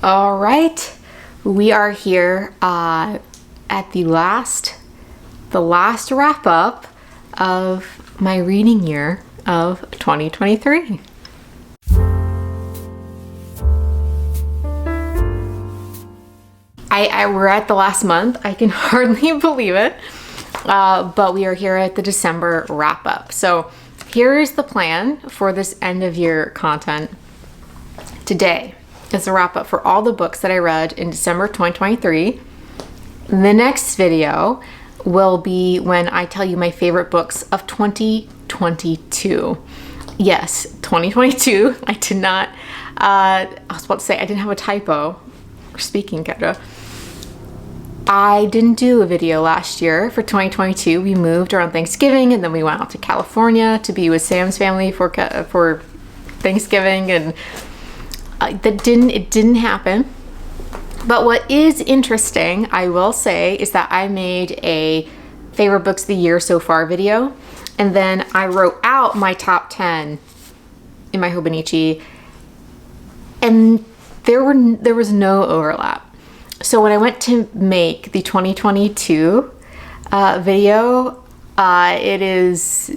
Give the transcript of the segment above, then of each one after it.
All right, we are here at the last wrap up of my reading year of 2023. We're at the last month. I can hardly believe it, but we are here at the December wrap up. So here is the plan for this end of year content. Today is a wrap up for all the books that I read in December 2023. The next video will be when I tell you my favorite books of 2022. Yes, 2022. I did not, I was about to say I didn't have a typo. Speaking, Kendra. I didn't do a video last year for 2022. We moved around Thanksgiving and then we went out to California to be with Sam's family for Thanksgiving, and it didn't happen. But what is interesting, I will say, is that I made a favorite books of the year so far video, and then I wrote out my top 10 in my Nicci, and there was no overlap. So when I went to make the 2022 video, it's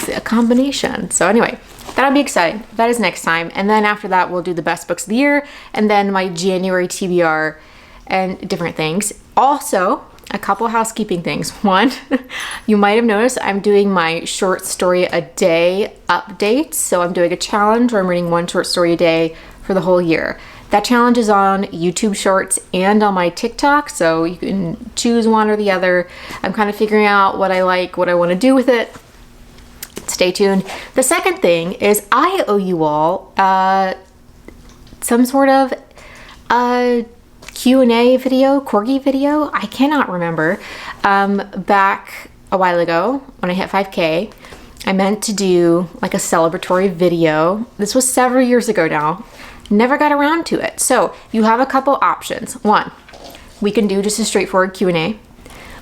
a combination. So anyway, that'll be exciting. That is next time. And then after that, we'll do the best books of the year and then my January TBR and different things. Also, a couple housekeeping things. One, you might have noticed I'm doing my short story a day updates. So I'm doing a challenge where I'm reading one short story a day for the whole year. That challenge is on YouTube Shorts and on my TikTok, so you can choose one or the other. I'm kind of figuring out what I like, what I want to do with it. Stay tuned. The second thing is I owe you all some sort of Q&A video, corgi video. I cannot remember. Back a while ago when I hit 5K, I meant to do like a celebratory video. This was several years ago now. Never got around to it. So you have a couple options. One, we can do just a straightforward Q&A.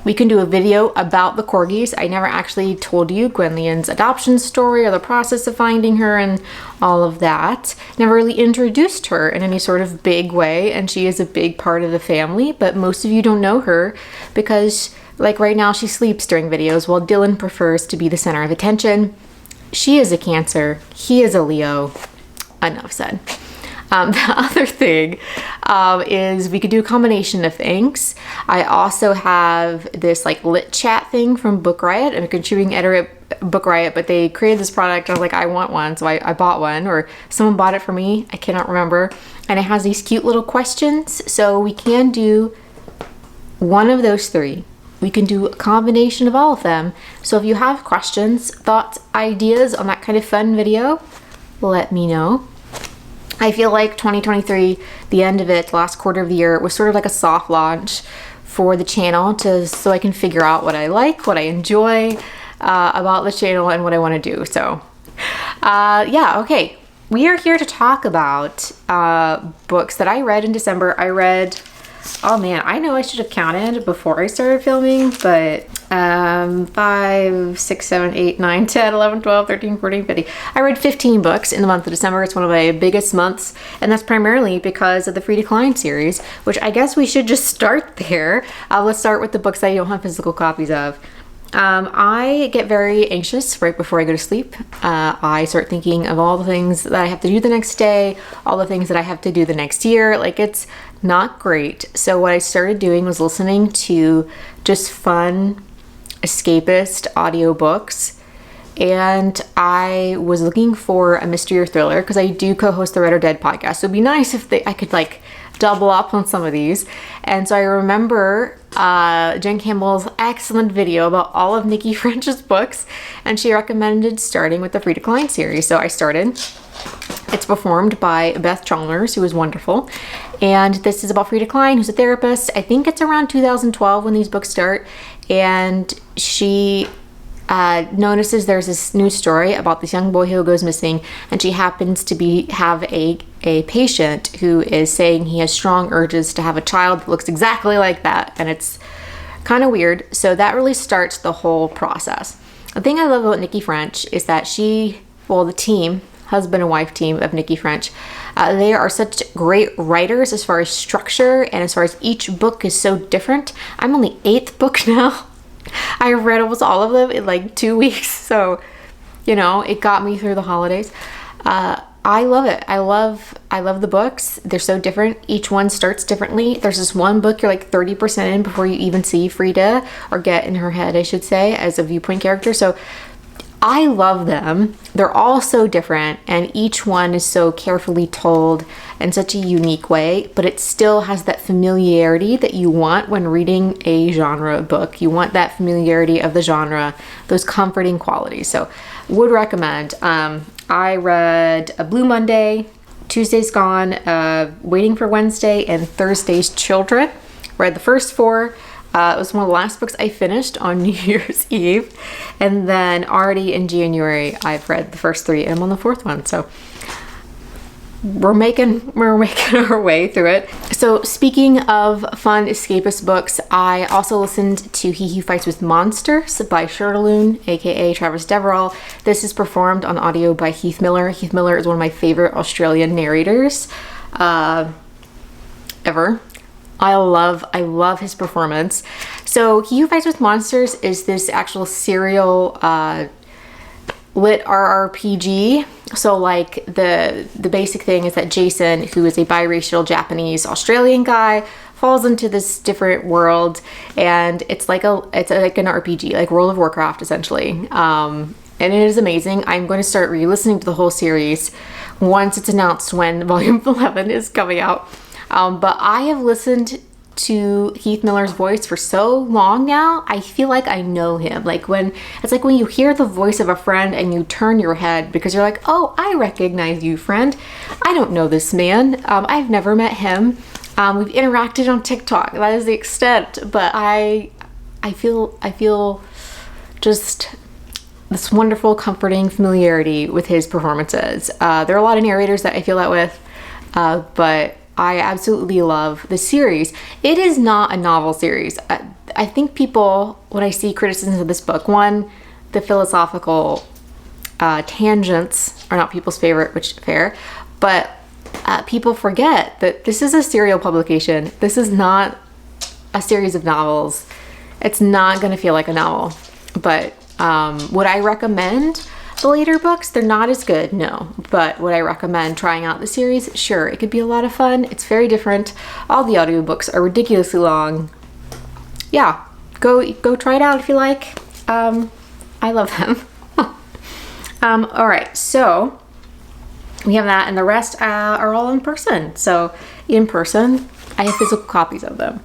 We can do a video about the corgis. I never actually told you Gwen's adoption story or the process of finding her and all of that. Never really introduced her in any sort of big way, and she is a big part of the family, but most of you don't know her because like right now she sleeps during videos while Dylan prefers to be the center of attention. She is a Cancer, he is a Leo. Enough said. The other thing is we could do a combination of things. I also have this like lit chat thing from Book Riot. I'm a contributing editor at Book Riot, but they created this product. I was like, I want one. So I bought one, or someone bought it for me. I cannot remember. And it has these cute little questions. So we can do one of those three. We can do a combination of all of them. So if you have questions, thoughts, ideas on that kind of fun video, let me know. I feel like 2023, the end of it, the last quarter of the year, was sort of like a soft launch for the channel so I can figure out what I like, what I enjoy about the channel and what I want to do. So yeah, okay. We are here to talk about books that I read in December. I read, oh man, I know I should have counted before I started filming, but 5, 6, 7, 8, 9, 10, 11, 12, 13, 14, 15. I read 15 books in the month of December. It's one of my biggest months, and that's primarily because of the Free Decline series, which I guess we should just start there. Let's start with the books that I don't have physical copies of. I get very anxious right before I go to sleep. I start thinking of all the things that I have to do the next day, all the things that I have to do the next year. Like, it's not great. So what I started doing was listening to just fun, escapist audiobooks. And I was looking for a mystery or thriller because I do co-host the Read or Dead podcast. So it'd be nice if I could like double up on some of these. And so I remember Jen Campbell's excellent video about all of Nicci French's books, and she recommended starting with the Free Decline series. So I started. It's performed by Beth Chalmers, who is wonderful. And this is about Free Decline, who's a therapist. I think it's around 2012 when these books start. And she notices there's this news story about this young boy who goes missing, and she happens to have a patient who is saying he has strong urges to have a child that looks exactly like that, and it's kind of weird. So that really starts the whole process. The thing I love about Nicci French is that the team, husband and wife team of Nicci French, They are such great writers as far as structure and as far as each book is so different. I'm on the 8th book now. I read almost all of them in like 2 weeks, so you know, it got me through the holidays. I love it. I love the books. They're so different. Each one starts differently. There's this one book you're like 30% in before you even see Frida, or get in her head, I should say, as a viewpoint character. So I love them. They're all so different, and each one is so carefully told in such a unique way, but it still has that familiarity that you want when reading a genre book. You want that familiarity of the genre, those comforting qualities. So would recommend. I read A Blue Monday, Tuesday's Gone, Waiting for Wednesday, and Thursday's Children. Read the first 4. It was one of the last books I finished on New Year's Eve. And then already in January, I've read the first 3, and I'm on the 4th one. So we're making our way through it. So speaking of fun escapist books, I also listened to He Who Fights with Monsters by Shirtaloon, aka Travis Deverell. This is performed on audio by Heath Miller. Heath Miller is one of my favorite Australian narrators ever. I love his performance. So He Who Fights with Monsters is this actual serial lit RRPG. So like the basic thing is that Jason, who is a biracial Japanese Australian guy, falls into this different world, and it's like an RPG, like World of Warcraft essentially. And it is amazing. I'm going to start re-listening to the whole series once it's announced when volume 11 is coming out. But I have listened to Heath Miller's voice for so long now, I feel like I know him. Like when you hear the voice of a friend and you turn your head because you're like, oh, I recognize you, friend. I don't know this man. I've never met him. We've interacted on TikTok. That is the extent. But I feel just this wonderful, comforting familiarity with his performances. There are a lot of narrators that I feel that with, but I absolutely love the series. It is not a novel series. I think people, when I see criticisms of this book, one, the philosophical tangents are not people's favorite, which fair, but people forget that this is a serial publication. This is not a series of novels. It's not going to feel like a novel. But would I recommend the later books? They're not as good, no. But would I recommend trying out the series? Sure, it could be a lot of fun. It's very different. All the audiobooks are ridiculously long. Yeah, go try it out if you like. I love them. All right, so we have that, and the rest are all in person. So in person, I have physical copies of them.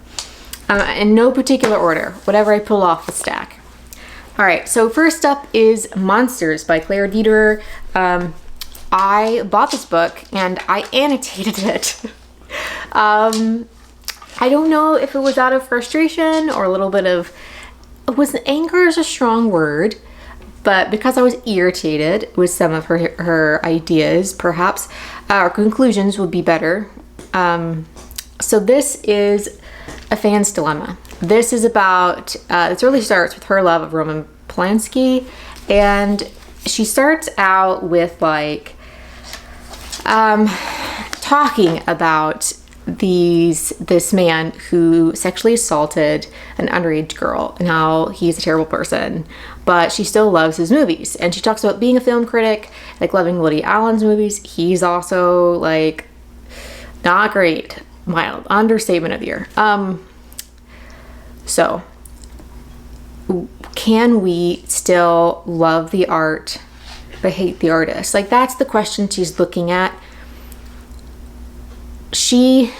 In no particular order, whatever I pull off the stack. All right, so first up is Monsters by Claire Dederer. I bought this book and I annotated it. I don't know if it was out of frustration or a little bit of, anger is a strong word, but because I was irritated with some of her ideas, perhaps, or conclusions would be better. So this is a fan's dilemma. This is about, this really starts with her love of Roman Polanski, and she starts out with like talking about this man who sexually assaulted an underage girl and how he's a terrible person, but she still loves his movies. And she talks about being a film critic, like loving Woody Allen's movies. He's also like not great, mild understatement of the year. So can we still love the art but hate the artist? Like, that's the question she's looking at. She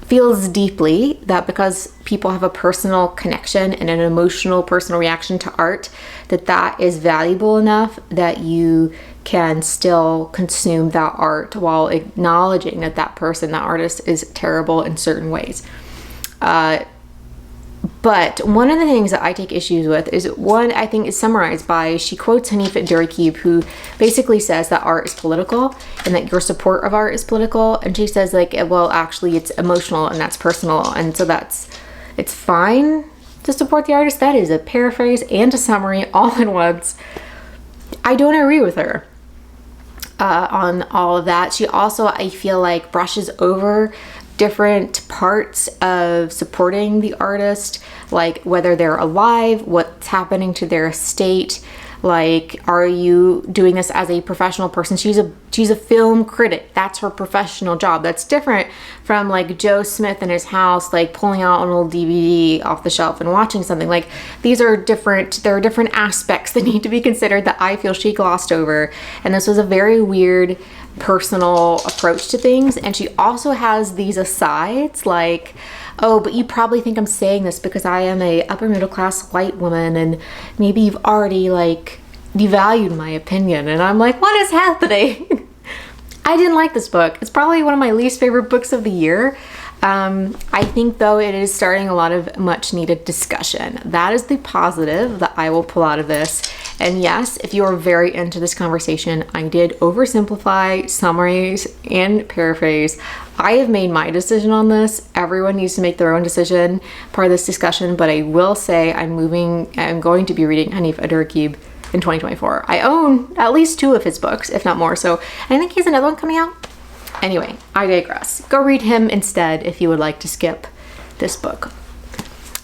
feels deeply that because people have a personal connection and an emotional personal reaction to art, that is valuable enough that you can still consume that art while acknowledging that person, that artist, is terrible in certain ways. But one of the things that I take issues with is one, I think, is summarized by, she quotes Hanif Durikib, who basically says that art is political and that your support of art is political. And she says, like, well, actually it's emotional and that's personal. And so it's fine to support the artist. That is a paraphrase and a summary all in once. I don't agree with her. on all of that. She also, I feel like, brushes over different parts of supporting the artist, like whether they're alive, what's happening to their estate. Like, are you doing this as a professional person? She's a film critic. That's her professional job. That's different from like Joe Smith in his house, like pulling out an old DVD off the shelf and watching something. Like, these are different. There are different aspects that need to be considered that I feel she glossed over. And this was a very weird personal approach to things. And she also has these asides like, oh, but you probably think I'm saying this because I am a upper middle class white woman and maybe you've already like devalued my opinion. And I'm like, what is happening? I didn't like this book. It's probably one of my least favorite books of the year. I think though it is starting a lot of much needed discussion. That is the positive that I will pull out of this. And yes, if you are very into this conversation, I did oversimplify, summarize, and paraphrase. I have made my decision on this. Everyone needs to make their own decision part of this discussion, but I will say I'm going to be reading Hanif Abdurraqib in 2024. I own at least 2 of his books, if not more. So I think he has another one coming out. Anyway, I digress. Go read him instead if you would like to skip this book.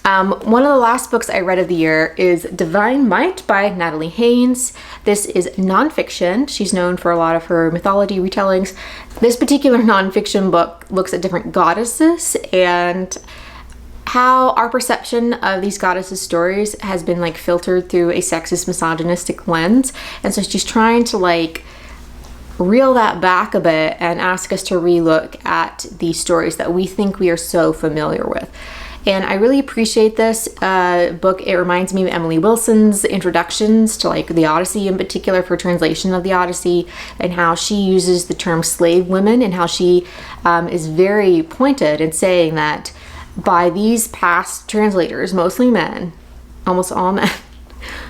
One of the last books I read of the year is Divine Might by Natalie Haynes. This is nonfiction. She's known for a lot of her mythology retellings. This particular nonfiction book looks at different goddesses and how our perception of these goddesses' stories has been like filtered through a sexist, misogynistic lens. And so she's trying to like reel that back a bit and ask us to relook at these stories that we think we are so familiar with. And I really appreciate this book. It reminds me of Emily Wilson's introductions to like the Odyssey in particular, for translation of the Odyssey, and how she uses the term slave women and how she is very pointed in saying that by these past translators, mostly men, almost all men,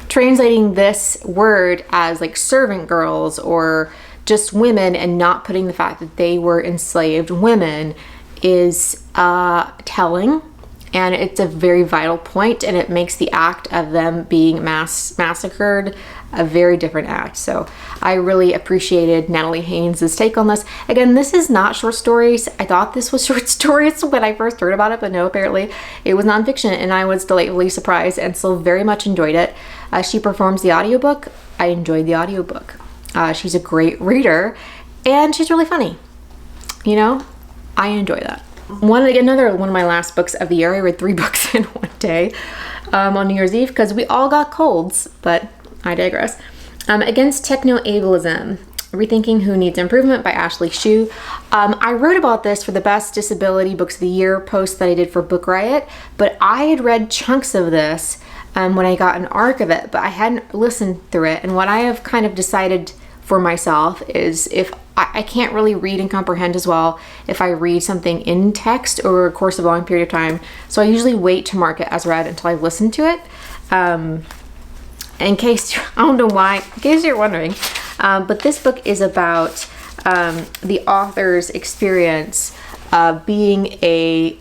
translating this word as like servant girls or just women and not putting the fact that they were enslaved women is telling. And it's a very vital point, and it makes the act of them being massacred a very different act. So I really appreciated Natalie Haynes' take on this. Again, this is not short stories. I thought this was short stories when I first heard about it, but no, apparently it was nonfiction, and I was delightfully surprised and still very much enjoyed it. She performs the audiobook. I enjoyed the audiobook. She's a great reader, and she's really funny. You know, I enjoy that. Another one of my last books of the year. I read 3 books in one day on New Year's Eve because we all got colds, but I digress. Against Techno-Ableism, Rethinking Who Needs Improvement by Ashley Hsu. I wrote about this for the Best Disability Books of the Year post that I did for Book Riot, but I had read chunks of this when I got an arc of it, but I hadn't listened through it. And what I have kind of decided for myself is if I can't really read and comprehend as well if I read something in text over a course of a long period of time. So I usually wait to mark it as read until I've listened to it. In case, I don't know why, in case you're wondering, but this book is about the author's experience being a,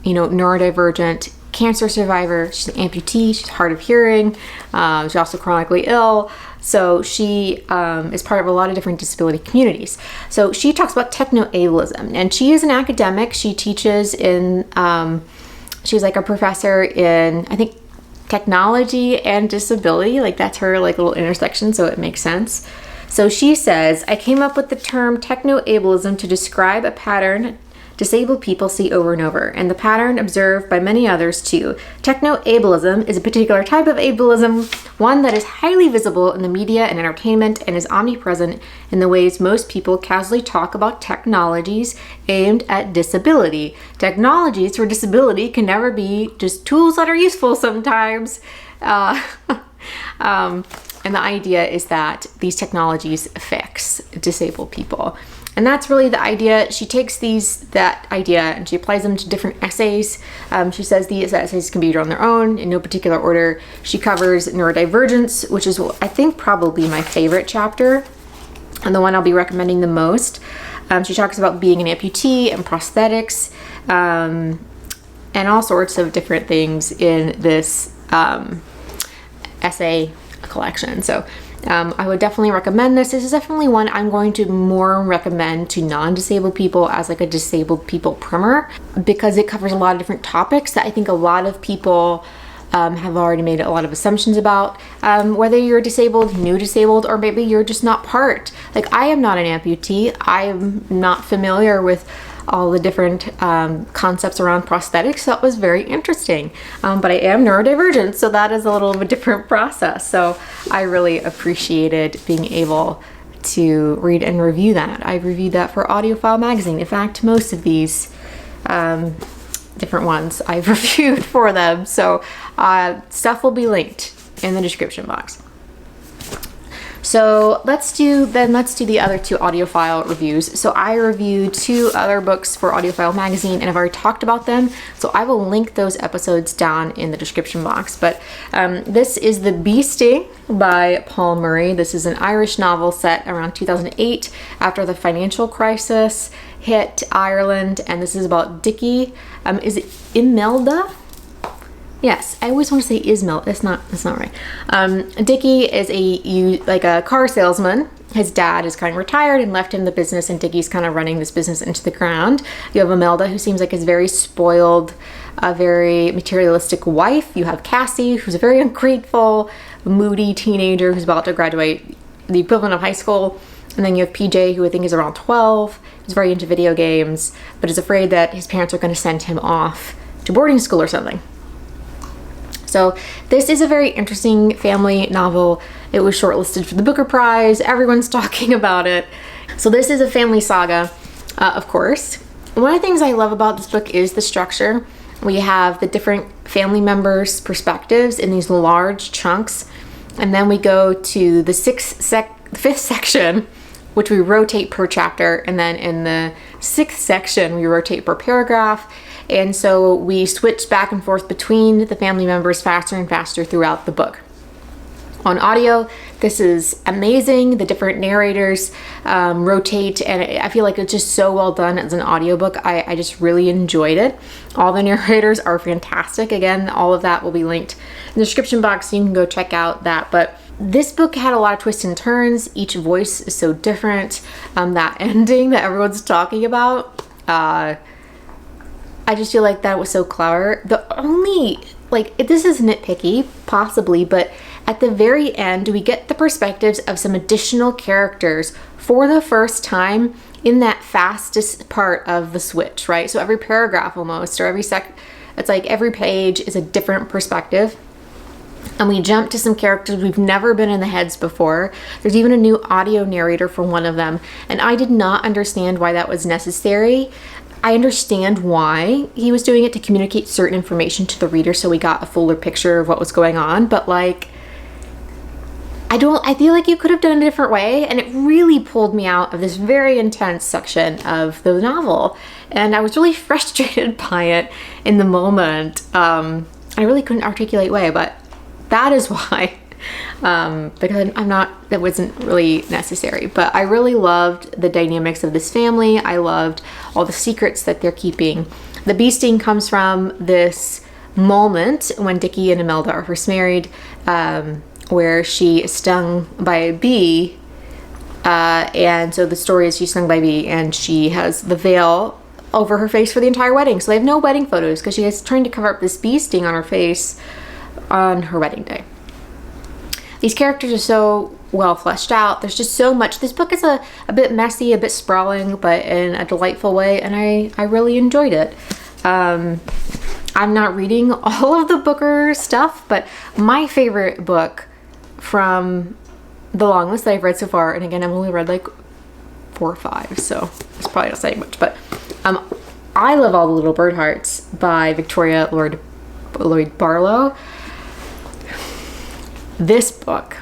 neurodivergent cancer survivor. She's an amputee, she's hard of hearing, she's also chronically ill. So she is part of a lot of different disability communities. So she talks about techno-ableism, and she is an academic. She teaches in, she's like a professor in, I think, technology and disability. Like that's her like little intersection, so it makes sense. So she says, I came up with the term techno-ableism to describe a pattern disabled people see over and over, and the pattern observed by many others too. Techno-ableism is a particular type of ableism, one that is highly visible in the media and entertainment and is omnipresent in the ways most people casually talk about technologies aimed at disability. Technologies for disability can never be just tools that are useful sometimes. And the idea is that these technologies fix disabled people. And that's really the idea. She takes that idea and she applies them to different essays. She says these essays can be read on their own in no particular order. She covers neurodivergence, which is I think probably my favorite chapter and the one I'll be recommending the most. She talks about being an amputee and prosthetics and all sorts of different things in this essay collection. So I would definitely recommend this. This is definitely one I'm going to more recommend to non-disabled people as like a disabled people primer, because it covers a lot of different topics that I think a lot of people have already made a lot of assumptions about, whether you're disabled, new disabled, or maybe you're just not part. Like, I am not an amputee. I'm not familiar with all the different concepts around prosthetics. So that was very interesting. But I am neurodivergent, so that is a little of a different process. So I really appreciated being able to read and review that. I reviewed that for AudioFile magazine. In fact, most of these different ones I've reviewed for them. So stuff will be linked in the description box. So let's do the other two AudioFile reviews. So I reviewed 2 other books for AudioFile magazine, and I've already talked about them. So I will link those episodes down in the description box. But this is The Bee Sting by Paul Murray. This is an Irish novel set around 2008 after the financial crisis hit Ireland, and this is about Dickie. Is it Imelda? Yes, I always want to say Ismail. That's not right. Dickie is a car salesman. His dad is kind of retired and left him the business, and Dickie's kind of running this business into the ground. You have Imelda, who seems like is very spoiled, a very materialistic wife. You have Cassie, who's a very ungrateful, moody teenager who's about to graduate the equivalent of high school. And then you have PJ, who I think is around 12, who's very into video games, but is afraid that his parents are going to send him off to boarding school or something. So this is a very interesting family novel. It was shortlisted for the Booker Prize. Everyone's talking about it. So this is a family saga, of course. One of the things I love about this book is the structure. We have the different family members' perspectives in these large chunks. And then we go to the fifth section, which we rotate per chapter. And then in the 6th section, we rotate per paragraph. And so we switch back and forth between the family members faster and faster throughout the book. On audio, this is amazing. The different narrators rotate, and I feel like it's just so well done as an audiobook. I just really enjoyed it. All the narrators are fantastic. Again, all of that will be linked in the description box, so you can go check out that. But this book had a lot of twists and turns. Each voice is so different. That ending that everyone's talking about, I just feel like that was so clever. The only, this is nitpicky, possibly, but at the very end, we get the perspectives of some additional characters for the first time in that fastest part of the switch, right? So every paragraph almost, or it's like every page is a different perspective. And we jump to some characters we've never been in the heads before. There's even a new audio narrator for one of them. And I did not understand why that was necessary. I understand why he was doing it, to communicate certain information to the reader so we got a fuller picture of what was going on, but I feel like you could have done it a different way, and it really pulled me out of this very intense section of the novel, and I was really frustrated by it in the moment. I really couldn't articulate why, but that is why. Because that wasn't really necessary. But I really loved the dynamics of this family. I loved all the secrets that they're keeping. The bee sting comes from this moment when Dickie and Imelda are first married, where she is stung by a bee. And so the story is she's stung by a bee, and she has the veil over her face for the entire wedding. So they have no wedding photos because she is trying to cover up this bee sting on her face on her wedding day. These characters are so well fleshed out. There's just so much. This book is a bit messy, a bit sprawling, but in a delightful way, and I really enjoyed it. I'm not reading all of the Booker stuff, but my favorite book from the long list that I've read so far, and again, I've only read 4 or 5, so it's probably not saying much, but I Love All the Little Bird Hearts by Victoria Lloyd Barlow. This book,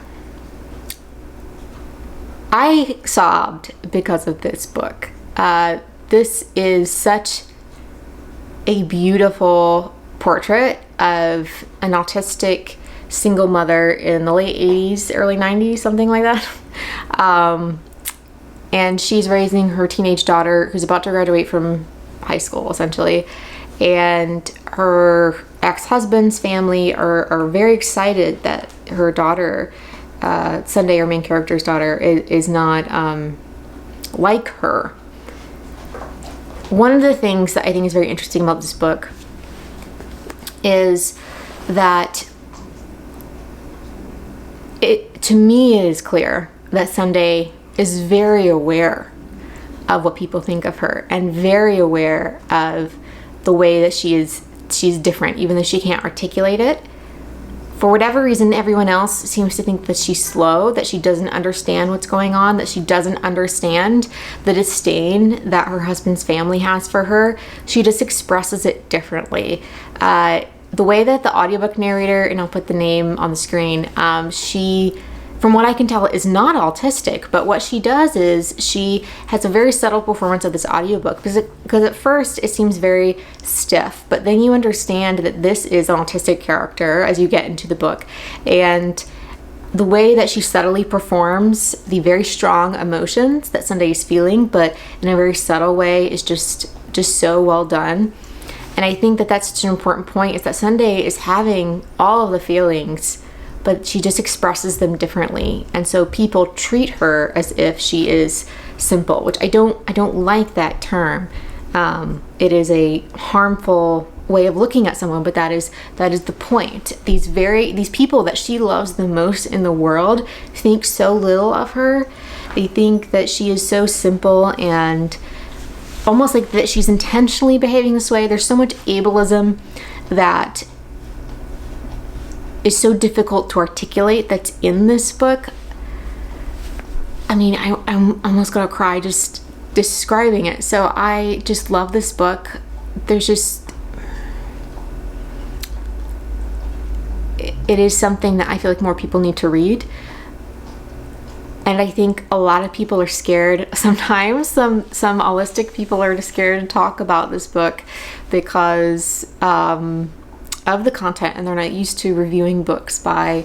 I sobbed because of this book. This is such a beautiful portrait of an autistic single mother in the late 80s, early 90s, something like that. And she's raising her teenage daughter who's about to graduate from high school, essentially. And her ex-husband's family are very excited that her daughter Sunday, our main character's daughter, is not like her. One of the things that I think is very interesting about this book is that to me it is clear that Sunday is very aware of what people think of her and very aware of the way that she's different, even though she can't articulate it. For whatever reason, everyone else seems to think that she's slow, that she doesn't understand what's going on, that she doesn't understand the disdain that her husband's family has for her. She just expresses it differently. The way that the audiobook narrator, and I'll put the name on the screen, she, from what I can tell, is not autistic, but what she does is she has a very subtle performance of this audiobook because at first it seems very stiff, but then you understand that this is an autistic character as you get into the book. And the way that she subtly performs the very strong emotions that Sunday is feeling, but in a very subtle way, is just so well done. And I think that that's such an important point, is that Sunday is having all of the feelings, but she just expresses them differently. And so people treat her as if she is simple, which I don't like that term. It is a harmful way of looking at someone, but that is the point. These people that she loves the most in the world think so little of her. They think that she is so simple and almost like that she's intentionally behaving this way. There's so much ableism that is so difficult to articulate that's in this book. I mean, I'm almost gonna cry just describing it. So I just love this book. There's just, it is something that I feel like more people need to read. And I think a lot of people are scared sometimes. Some holistic people are scared to talk about this book because of the content, and they're not used to reviewing books by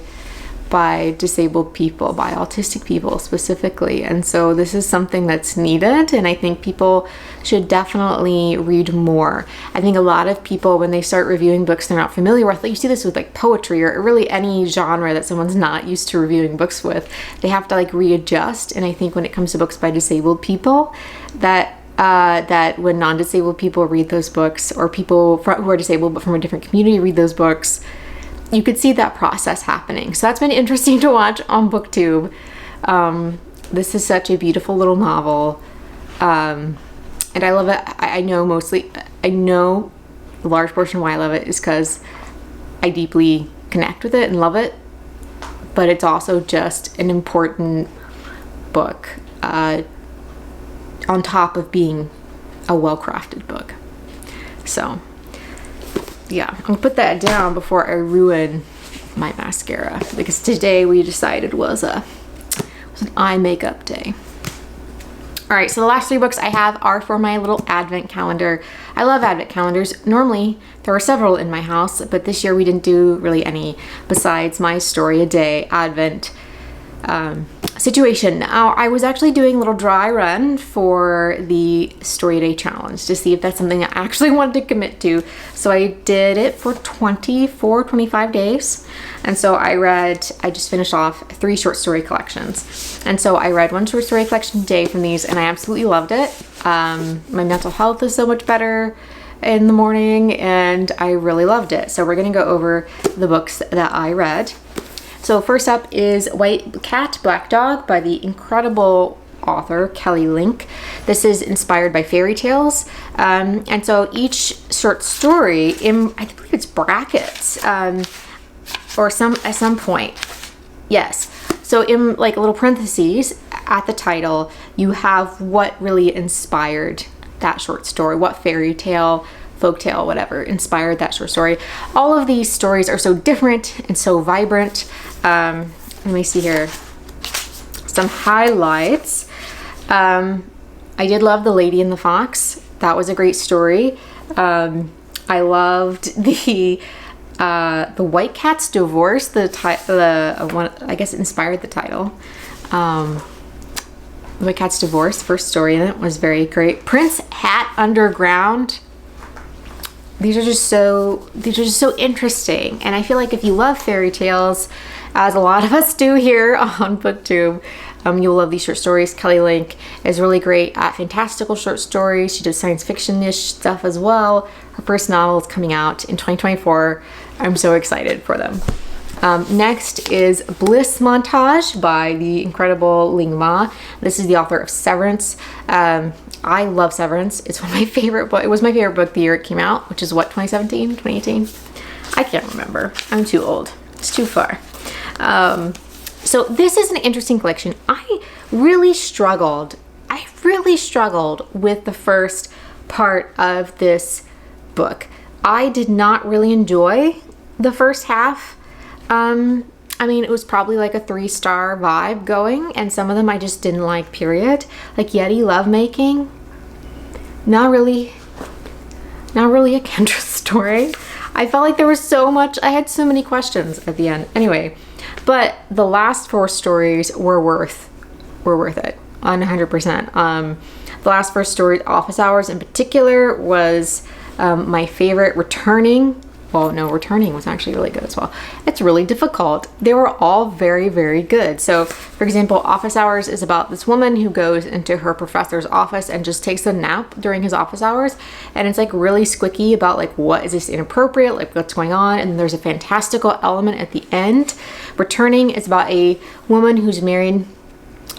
disabled people, by autistic people specifically. And so this is something that's needed, and I think people should definitely read more. I think a lot of people, when they start reviewing books they're not familiar with, like you see this with like poetry or really any genre that someone's not used to reviewing books with, they have to like readjust. And I think when it comes to books by disabled people, that when non-disabled people read those books, or people who are disabled but from a different community read those books, you could see that process happening. So that's been interesting to watch on BookTube. This is such a beautiful little novel, and I love it. I know a large portion why I love it is because I deeply connect with it and love it, but it's also just an important book on top of being a well-crafted book. So yeah, I'm gonna put that down before I ruin my mascara, because today we decided was an eye makeup day. All right, so the last 3 books I have are for my little advent calendar. I love advent calendars. Normally there are several in my house, but this year we didn't do really any besides my story a day advent situation. Now, I was actually doing a little dry run for the Story a Day challenge to see if that's something I actually wanted to commit to. So I did it for 25 days. And so I just finished off 3 short story collections. And so I read 1 short story collection a day from these, and I absolutely loved it. My mental health is so much better in the morning, and I really loved it. So we're gonna go over the books that I read. So first up is White Cat, Black Dog by the incredible author Kelly Link. This is inspired by fairy tales. And so each short story, I believe it's brackets, or at some point. Yes. So in like little parentheses at the title, you have what really inspired that short story, what fairy tale, folktale, whatever inspired that short story. All of these stories are so different and so vibrant. Let me see here. Some highlights. I did love The Lady and the Fox. That was a great story. I loved the White Cat's Divorce. The one, I guess it inspired the title. The White Cat's Divorce, first story in it, was very great. Prince Hat Underground. These are just so interesting, and I feel like if you love fairy tales as a lot of us do here on BookTube. You'll love these short stories. Kelly Link is really great at fantastical short stories. She does science fiction-ish stuff as well. Her first novel is coming out in 2024. I'm so excited for them. Next is Bliss Montage by the incredible Ling Ma. This is the author of Severance. I love Severance. It's one of my favorite books. It was my favorite book the year it came out, which is what, 2017, 2018? I can't remember. I'm too old. It's too far. So this is an interesting collection. I really struggled with the first part of this book. I did not really enjoy the first half. I mean, it was probably like a 3-star vibe going, and some of them I just didn't like, period. Like Yeti lovemaking, not really a Kendra story. I felt like there was so much, I had so many questions at the end. Anyway, but the last 4 stories were worth it, 100%. The last 4 stories, Office Hours in particular, was my favorite. Returning was actually really good as well. It's really difficult. They were all very, very good. So, for example, Office Hours is about this woman who goes into her professor's office and just takes a nap during his office hours. And it's like really squicky about like, what is this inappropriate? Like, what's going on? And there's a fantastical element at the end. Returning is about a woman who's married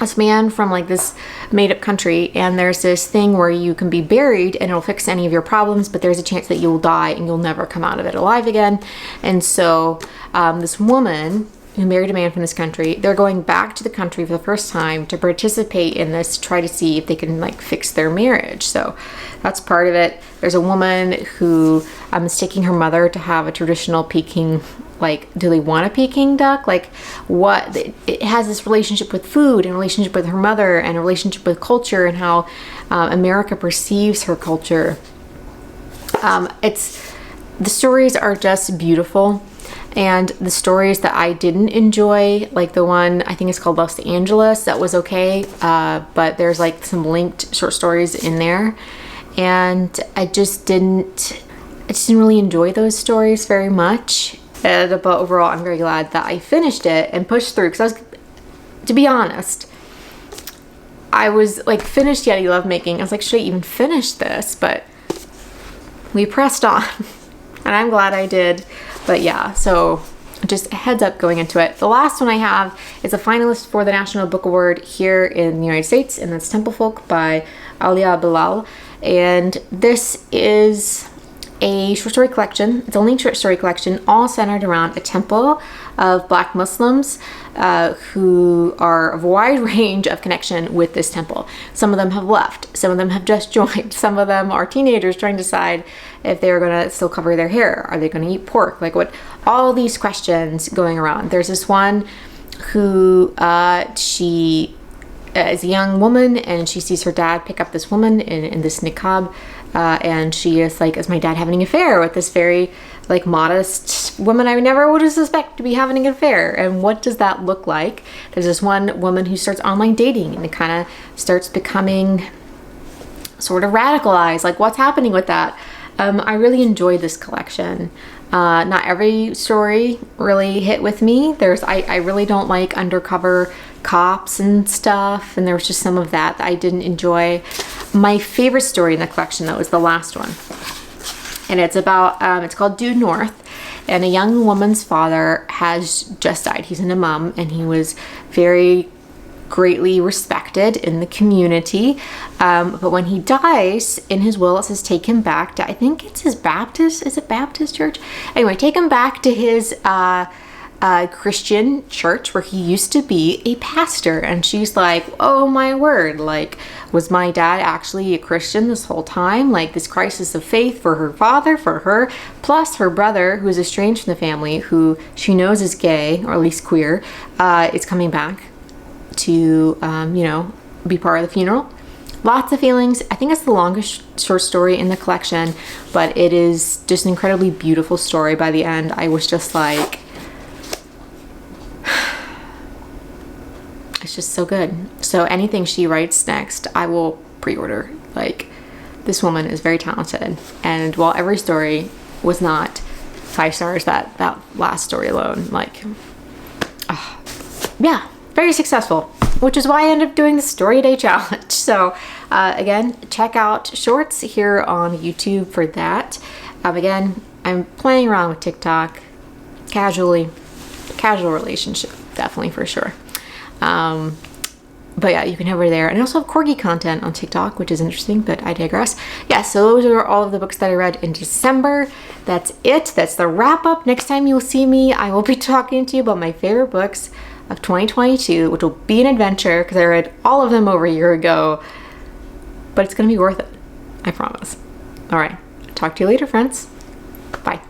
this man from like this made-up country, and there's this thing where you can be buried and it'll fix any of your problems, but there's a chance that you'll die and you'll never come out of it alive again. And so this woman who married a man from this country, they're going back to the country for the first time to participate in this, try to see if they can like fix their marriage. So that's part of it. There's a woman who mistaking her mother to have a traditional Peking, like, do they want a Peking duck? Like, what? It has this relationship with food and relationship with her mother and a relationship with culture and how America perceives her culture. The stories are just beautiful. And the stories that I didn't enjoy, like the one, I think it's called Los Angeles, that was okay. But there's like some linked short stories in there. And I just didn't really enjoy those stories very much. But overall, I'm very glad that I finished it and pushed through. Because to be honest, I was like finished Yeti lovemaking. I was like, should I even finish this? But we pressed on. And I'm glad I did. But yeah, so just a heads up going into it. The last one I have is a finalist for the National Book Award here in the United States, and that's Temple Folk by Alia Bilal. And this is a short story collection. It's only a short story collection, all centered around a temple of Black Muslims who are of a wide range of connection with this temple. Some of them have left. Some of them have just joined. Some of them are teenagers trying to decide if they're going to still cover their hair. Are they going to eat pork? Like what? All these questions going around. There's this one who she is a young woman, and she sees her dad pick up this woman in this niqab, and she is like, is my dad having an affair with this very like modest woman I never would have suspected to be having an affair? And what does that look like? There's this one woman who starts online dating, and it kind of starts becoming sort of radicalized. Like, what's happening with that? I really enjoyed this collection. Not every story really hit with me. I really don't like undercover cops and stuff, and there was just some of that I didn't enjoy. My favorite story in the collection, though, is the last one. And it's about, it's called Due North, and a young woman's father has just died. He's an imam, and he was very greatly respected in the community. But when he dies, in his will, it says take him back to, I think it's his Baptist, is it Baptist church? Anyway, take him back to his Christian church where he used to be a pastor. And she's like, oh my word, like, was my dad actually a Christian this whole time? Like, this crisis of faith for her father, for her, plus her brother, who is estranged from the family, who she knows is gay, or at least queer, is coming back to, be part of the funeral. Lots of feelings. I think it's the longest short story in the collection, but it is just an incredibly beautiful story. By the end, I was just like, it's just so good. So anything she writes next, I will pre-order. Like, this woman is very talented. And while every story was not 5 stars, that last story alone, like, yeah, very successful, which is why I ended up doing the story a day challenge. So again, check out shorts here on YouTube for that. Again, I'm playing around with TikTok casually, casual relationship, definitely for sure. But yeah, you can head over there. And I also have corgi content on TikTok, which is interesting, but I digress. Yeah, so those are all of the books that I read in December. That's it. That's the wrap up. Next time you'll see me, I will be talking to you about my favorite books of 2022, which will be an adventure because I read all of them over a year ago. But it's going to be worth it. I promise. All right. Talk to you later, friends. Bye.